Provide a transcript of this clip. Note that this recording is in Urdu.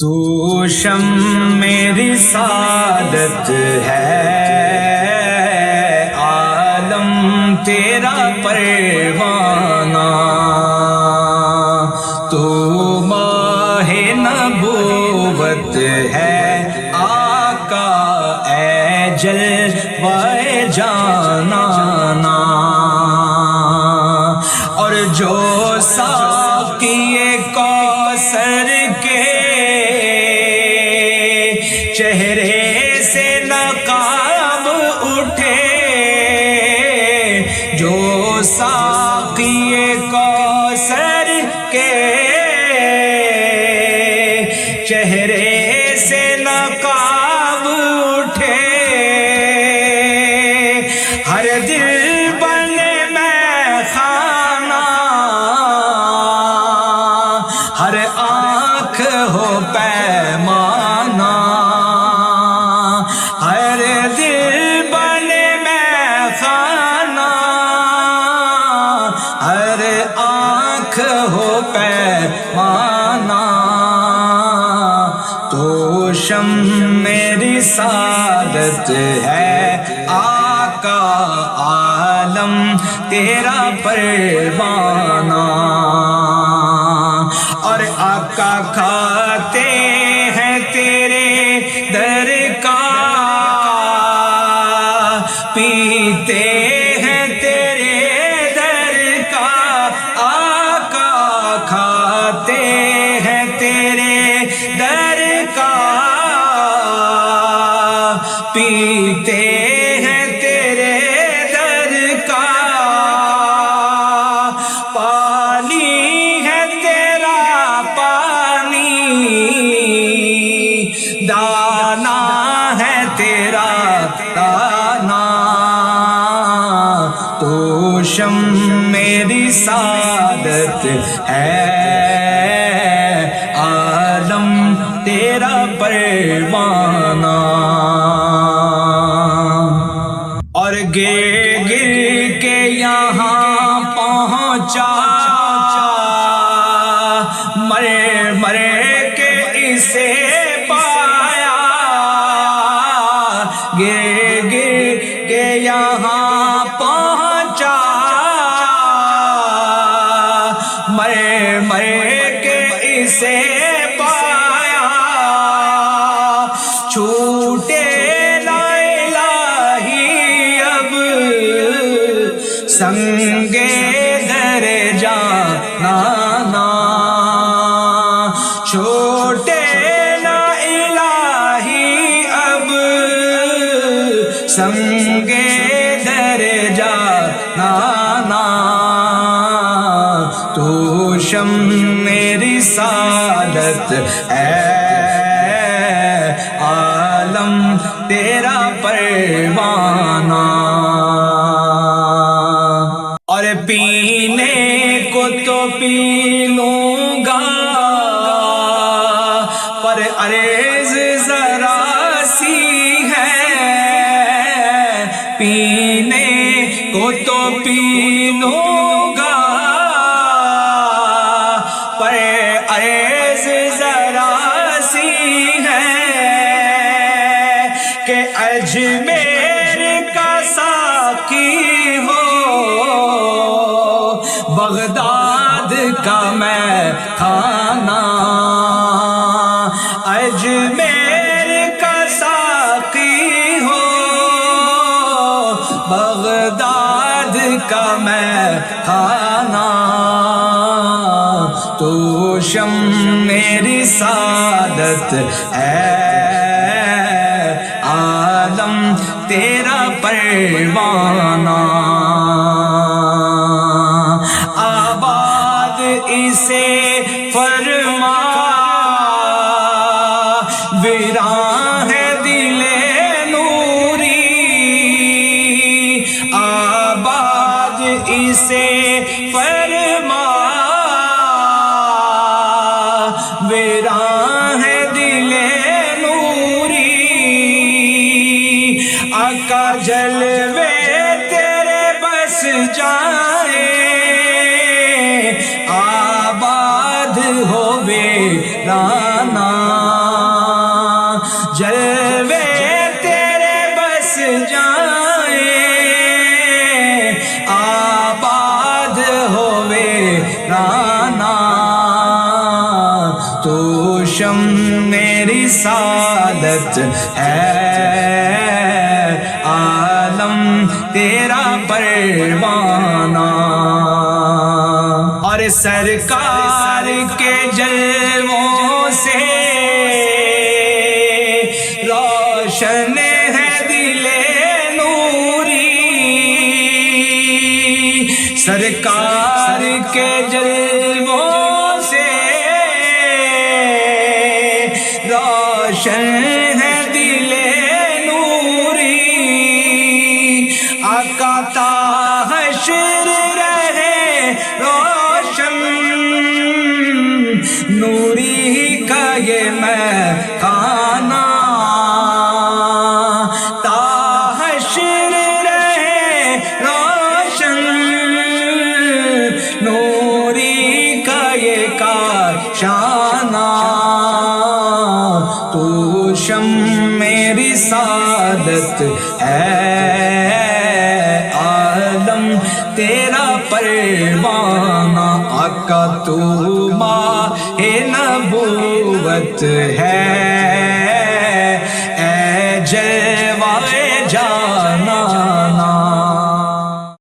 تو شم میری سعادت ہے، عالم تیرا پروانہ، تو ماہ نبوت ہے آقا اے جلوہ جانانا، اور جو ساقی کوثر کے چہرے سے نقاب اٹھے، جو ساقی کوثر کے چہرے سے نقاب اٹھے، ہر دل بنے میں خانہ، ہر آنکھ ہو پیمانہ، ہر دل بنے میں خانہ، ہر آنکھ ہو پیمانہ، تو شم میری سعادت ہے آقا عالم تیرا پروانہ، اور آقا کھاتے ہیں تیرے در کا، پیتے ہیں تیرے در کا، آقا کھاتے ہیں تیرے در کا، پیتے ہیں تیرے در کا، پانی ہے تیرا پانی، دانا ہے تیرا دانا، تو شم میری سعادت ہے عالم تیرا پروانہ، اور گر گر کے یہاں پہنچا، مرے مرے کے اسے پایا، گر گر کے یہاں پہنچا، مرے مرے کے اسے پایا، چھوٹے لا الہی اب سنگے در جانانا، چھوٹے لا الہی اب سنگے در جانانا، تو شم میری سعادت ہے عالم تیرا پروانہ، اور پینے کو تو پی لوں گا، پر عرض ذرا سی ہے، پینے کو تو پی لوں گا، پر عرض ذرا سی ہے، کہ اجمیر کا ساقی ہو، بغداد کا میں خانہ، اجمیر کا ساقی ہو، بغداد کا میں خانہ، تو شم میری سعادت ہے عالم تیرا پروانہ، آباد اسے فرما، ویراں ہے دل نوری، آباد اسے فرما، ویراں ہے دل نوری، آقا جلوے تیرے بس جائے، آباد ہو ویرانا، جلوے تیرے بس جائیں آباد ہوئے رانا تو شم میری سعادت ہے عالم تیرا پروانہ اور سرکار کے جلووں سے روشن ہے دل نوری سرکار کے جلووں سے روشن ہے دل نوری آقا تا حشر رہے روشن نوری کا یہ مکانہ تا حشر رہے روشن نوری کا یہ کاشانہ تو شم میری سعادت ہے عالم تیرا پروانہ آقا تو ماہ نبوت ہے اے جل